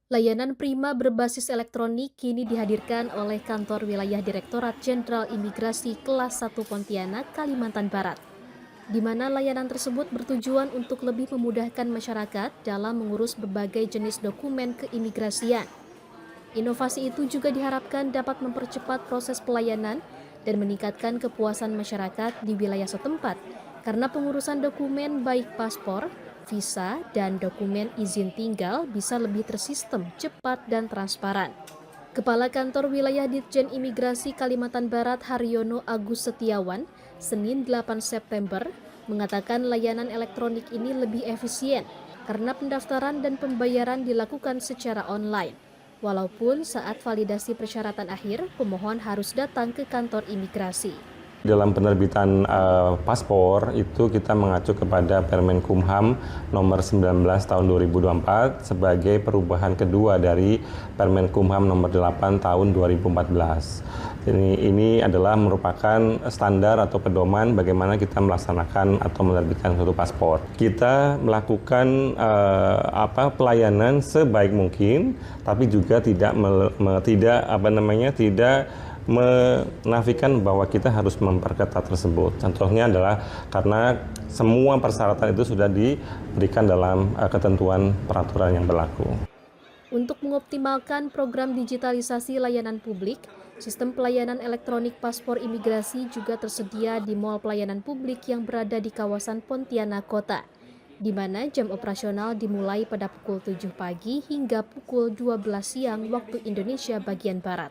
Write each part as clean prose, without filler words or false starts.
Layanan prima berbasis elektronik kini dihadirkan oleh Kantor Wilayah Direktorat Jenderal Imigrasi Kelas 1 Pontianak, Kalimantan Barat, di mana layanan tersebut bertujuan untuk lebih memudahkan masyarakat dalam mengurus berbagai jenis dokumen keimigrasian. Inovasi itu juga diharapkan dapat mempercepat proses pelayanan dan meningkatkan kepuasan masyarakat di wilayah setempat, karena pengurusan dokumen baik paspor, visa, dan dokumen izin tinggal bisa lebih tersistem, cepat, dan transparan. Kepala Kantor Wilayah Ditjen Imigrasi Kalimantan Barat Haryono Agus Setiawan, Senin 8 September, mengatakan layanan elektronik ini lebih efisien karena pendaftaran dan pembayaran dilakukan secara online. Walaupun saat validasi persyaratan akhir, pemohon harus datang ke kantor imigrasi. Dalam penerbitan paspor itu kita mengacu kepada Permen Kumham nomor 19 tahun 2024 sebagai perubahan kedua dari Permen Kumham nomor 8 tahun 2014. Ini adalah merupakan standar atau pedoman bagaimana kita melaksanakan atau menerbitkan suatu paspor. Kita melakukan pelayanan sebaik mungkin, tapi juga tidak menafikan bahwa kita harus memperketat tersebut. Contohnya adalah karena semua persyaratan itu sudah diberikan dalam ketentuan peraturan yang berlaku. Untuk mengoptimalkan program digitalisasi layanan publik, sistem pelayanan elektronik paspor imigrasi juga tersedia di Mall Pelayanan Publik yang berada di kawasan Pontianak Kota, di mana jam operasional dimulai pada pukul 7 pagi hingga pukul 12 siang waktu Indonesia bagian Barat.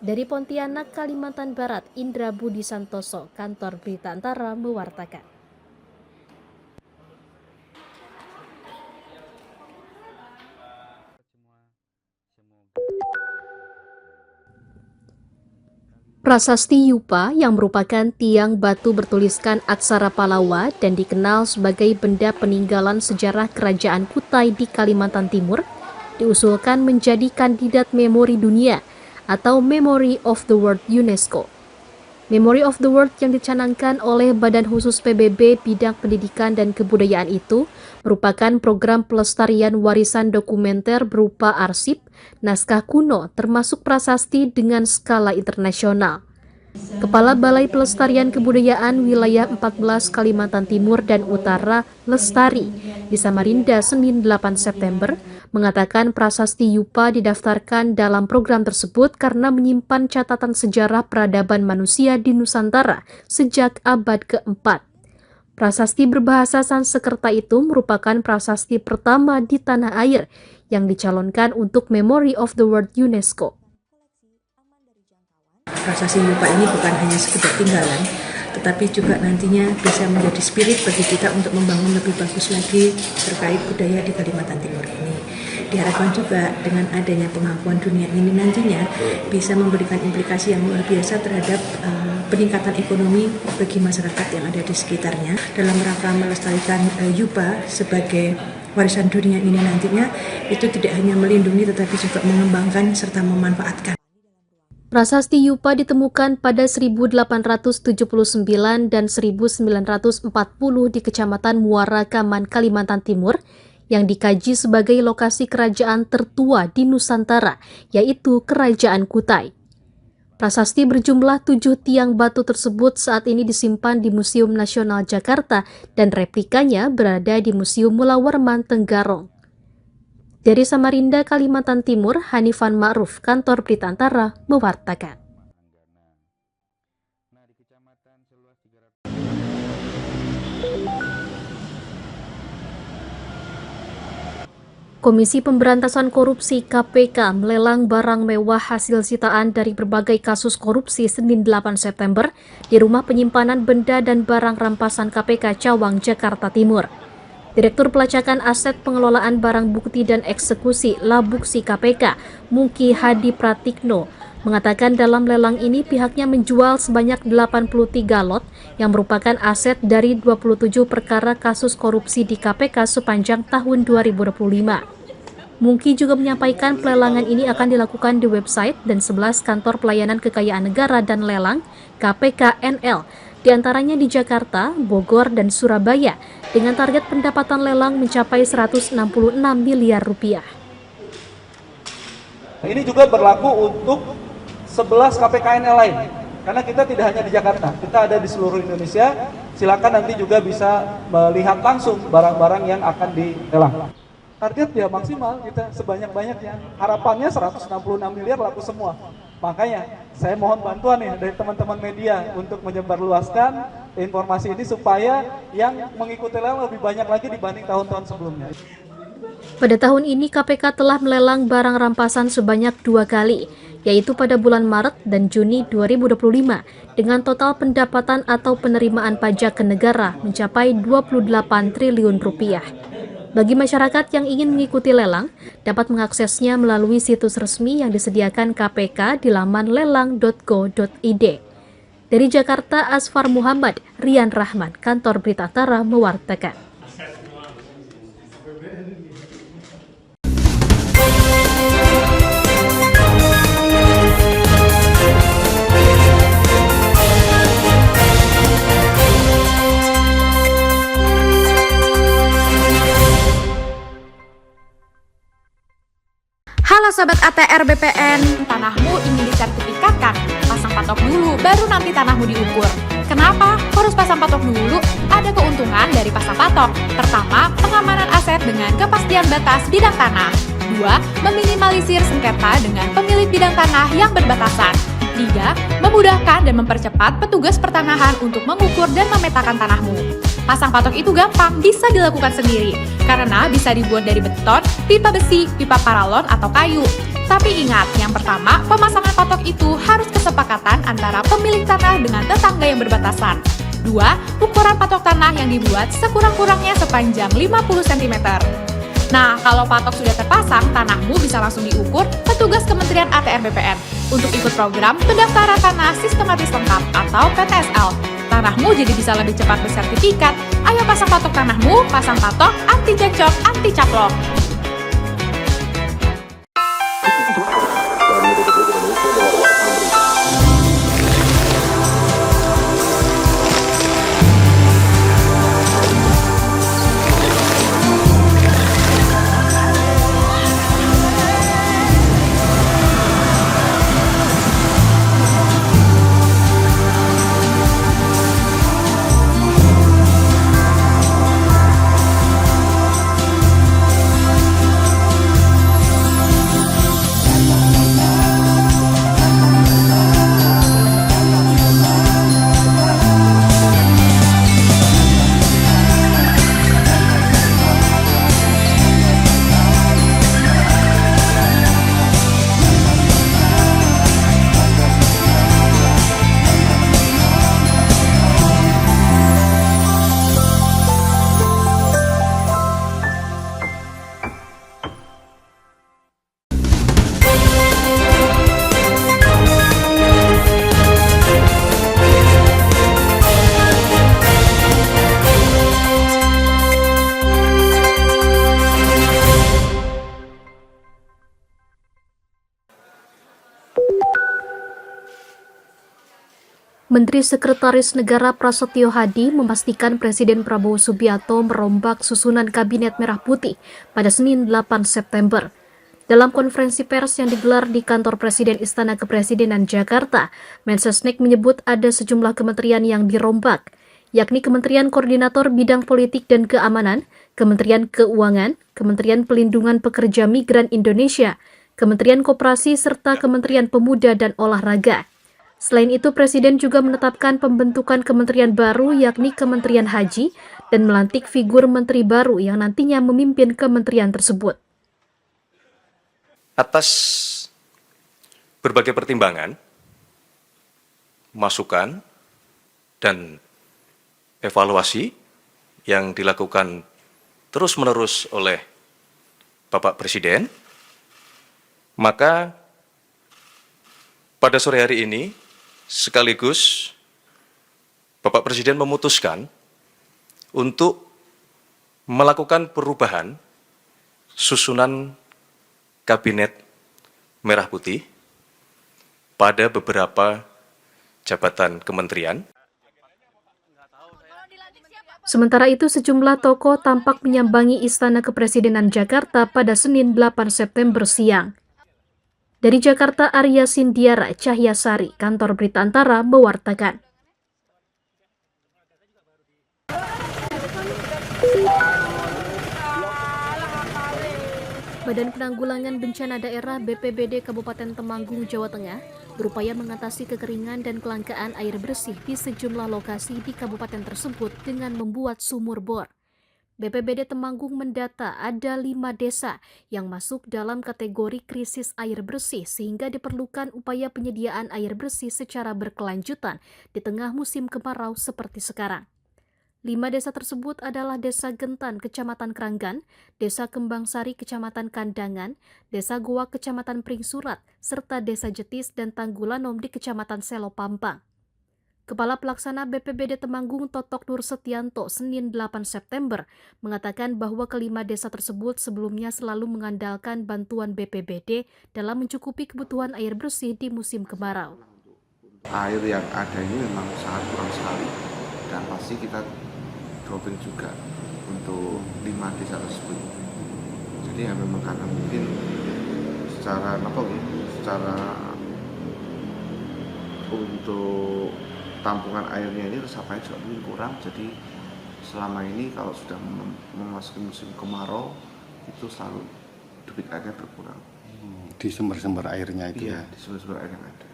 Dari Pontianak, Kalimantan Barat, Indra Budi Santoso, Kantor Berita Antara mewartakan. Prasasti Yupa yang merupakan tiang batu bertuliskan aksara Palawa dan dikenal sebagai benda peninggalan sejarah Kerajaan Kutai di Kalimantan Timur, diusulkan menjadi kandidat memori dunia atau Memory of the World UNESCO. Memory of the World yang dicanangkan oleh Badan Khusus PBB Bidang Pendidikan dan Kebudayaan itu merupakan program pelestarian warisan dokumenter berupa arsip, naskah kuno, termasuk prasasti dengan skala internasional. Kepala Balai Pelestarian Kebudayaan Wilayah 14 Kalimantan Timur dan Utara Lestari di Samarinda Senin 8 September mengatakan prasasti Yupa didaftarkan dalam program tersebut karena menyimpan catatan sejarah peradaban manusia di Nusantara sejak abad keempat. Prasasti berbahasa Sanskerta itu merupakan prasasti pertama di tanah air yang dicalonkan untuk Memory of the World UNESCO. Prasasti Yupa ini bukan hanya sekedar tinggalan, tetapi juga nantinya bisa menjadi spirit bagi kita untuk membangun lebih bagus lagi terkait budaya di Kalimantan Timur ini. Diharapkan juga dengan adanya pengakuan dunia ini nantinya bisa memberikan implikasi yang luar biasa terhadap peningkatan ekonomi bagi masyarakat yang ada di sekitarnya. Dalam rangka melestarikan Yupa sebagai warisan dunia ini nantinya, itu tidak hanya melindungi tetapi juga mengembangkan serta memanfaatkan. Prasasti Yupa ditemukan pada 1879 dan 1940 di Kecamatan Muara Kaman, Kalimantan Timur, yang dikaji sebagai lokasi kerajaan tertua di Nusantara, yaitu Kerajaan Kutai. Prasasti berjumlah 7 tiang batu tersebut saat ini disimpan di Museum Nasional Jakarta dan replikanya berada di Museum Mulawarman Tenggarong. Dari Samarinda, Kalimantan Timur, Hanifan Ma'ruf, Kantor Berita Antara, mewartakan. Komisi Pemberantasan Korupsi KPK melelang barang mewah hasil sitaan dari berbagai kasus korupsi Senin 8 September di Rumah Penyimpanan Benda dan Barang Rampasan KPK Cawang, Jakarta Timur. Direktur Pelacakan Aset Pengelolaan Barang Bukti dan Eksekusi Labuksi KPK, Mungki Hadi Pratikno, mengatakan dalam lelang ini pihaknya menjual sebanyak 83 lot yang merupakan aset dari 27 perkara kasus korupsi di KPK sepanjang tahun 2025. Mungki juga menyampaikan pelelangan ini akan dilakukan di website dan 11 kantor pelayanan kekayaan negara dan lelang KPK NL, diantaranya di Jakarta, Bogor, dan Surabaya, dengan target pendapatan lelang mencapai 166 miliar rupiah. Ini juga berlaku untuk 11 KPKNL lain. Karena kita tidak hanya di Jakarta, kita ada di seluruh Indonesia. Silakan nanti juga bisa melihat langsung barang-barang yang akan dilelang. Target ya maksimal kita sebanyak-banyaknya. Harapannya 166 miliar laku semua. Makanya saya mohon bantuan nih dari teman-teman media untuk menyebarluaskan informasi ini supaya yang mengikuti lelang lebih banyak lagi dibanding tahun-tahun sebelumnya. Pada tahun ini KPK telah melelang barang rampasan sebanyak 2 kali, yaitu pada bulan Maret dan Juni 2025 dengan total pendapatan atau penerimaan pajak ke negara mencapai 28 triliun rupiah. Bagi masyarakat yang ingin mengikuti lelang, dapat mengaksesnya melalui situs resmi yang disediakan KPK di laman lelang.go.id. Dari Jakarta, Asfar Muhammad, Rian Rahman, Kantor Berita Tara mewartakan. Halo Sobat ATR BPN, tanahmu ingin disertifikatkan? Pasang patok dulu, baru nanti tanahmu diukur. Kenapa harus pasang patok dulu? Ada keuntungan dari pasang patok. Pertama, pengamanan aset dengan kepastian batas bidang tanah. 2. Meminimalisir sengketa dengan pemilik bidang tanah yang berbatasan. 3. Memudahkan dan mempercepat petugas pertanahan untuk mengukur dan memetakan tanahmu. Pasang patok itu gampang, bisa dilakukan sendiri, karena bisa dibuat dari beton, pipa besi, pipa paralon, atau kayu. Tapi ingat, yang pertama, pemasangan patok itu harus kesepakatan antara pemilik tanah dengan tetangga yang berbatasan. 2. Ukuran patok tanah yang dibuat sekurang-kurangnya sepanjang 50 cm. Nah, kalau patok sudah terpasang, tanahmu bisa langsung diukur petugas Kementerian ATR BPN untuk ikut program pendaftaran tanah sistematis lengkap atau PTSL. Tanahmu jadi bisa lebih cepat bersertifikat. Ayo pasang patok tanahmu, pasang patok, anti cekcok, anti caplok. Menteri Sekretaris Negara Prasetyo Hadi memastikan Presiden Prabowo Subianto merombak susunan Kabinet Merah Putih pada Senin 8 September. Dalam konferensi pers yang digelar di kantor Presiden Istana Kepresidenan Jakarta, Mensesnek menyebut ada sejumlah kementerian yang dirombak, yakni Kementerian Koordinator Bidang Politik dan Keamanan, Kementerian Keuangan, Kementerian Pelindungan Pekerja Migran Indonesia, Kementerian Koperasi, serta Kementerian Pemuda dan Olahraga. Selain itu, Presiden juga menetapkan pembentukan kementerian baru yakni Kementerian Haji dan melantik figur menteri baru yang nantinya memimpin kementerian tersebut. Atas berbagai pertimbangan, masukan, dan evaluasi yang dilakukan terus-menerus oleh Bapak Presiden, maka pada sore hari ini sekaligus Bapak Presiden memutuskan untuk melakukan perubahan susunan Kabinet Merah Putih pada beberapa jabatan kementerian. Sementara itu, sejumlah tokoh tampak menyambangi Istana Kepresidenan Jakarta pada Senin 8 September siang. Dari Jakarta, Arya Sindiara Cahyasari, Kantor Berita Antara, mewartakan. Badan Penanggulangan Bencana Daerah BPBD Kabupaten Temanggung, Jawa Tengah berupaya mengatasi kekeringan dan kelangkaan air bersih di sejumlah lokasi di kabupaten tersebut dengan membuat sumur bor. BPBD Temanggung mendata ada 5 desa yang masuk dalam kategori krisis air bersih sehingga diperlukan upaya penyediaan air bersih secara berkelanjutan di tengah musim kemarau seperti sekarang. 5 desa tersebut adalah Desa Gentan, Kecamatan Kranggan, Desa Kembang Sari, Kecamatan Kandangan, Desa Goa, Kecamatan Pringsurat, serta Desa Jetis dan Tanggulanom di Kecamatan Selo Pampang. Kepala Pelaksana BPBD Temanggung Totok Nur Setianto, Senin 8 September, mengatakan bahwa kelima desa tersebut sebelumnya selalu mengandalkan bantuan BPBD dalam mencukupi kebutuhan air bersih di musim kemarau. Air yang ada ini memang sangat kurang sekali dan pasti kita dropping juga untuk 5 desa tersebut. Jadi ya memang karena mungkin secara untuk tampungan airnya ini resapannya juga mungkin kurang. Jadi selama ini kalau sudah memasuki musim kemarau itu selalu debit airnya berkurang. Di sumber-sumber airnya itu iya, di sumber-sumber air yang ada.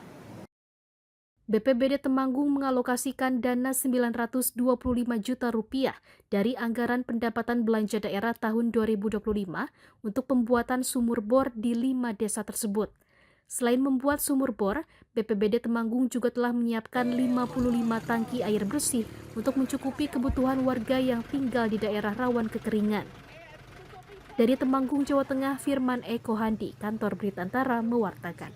BPBD Temanggung mengalokasikan dana Rp925 juta dari anggaran pendapatan belanja daerah tahun 2025 untuk pembuatan sumur bor di 5 desa tersebut. Selain membuat sumur bor, BPBD Temanggung juga telah menyiapkan 55 tangki air bersih untuk mencukupi kebutuhan warga yang tinggal di daerah rawan kekeringan. Dari Temanggung, Jawa Tengah, Firman Eko Handi, Kantor Berita Antara, mewartakan.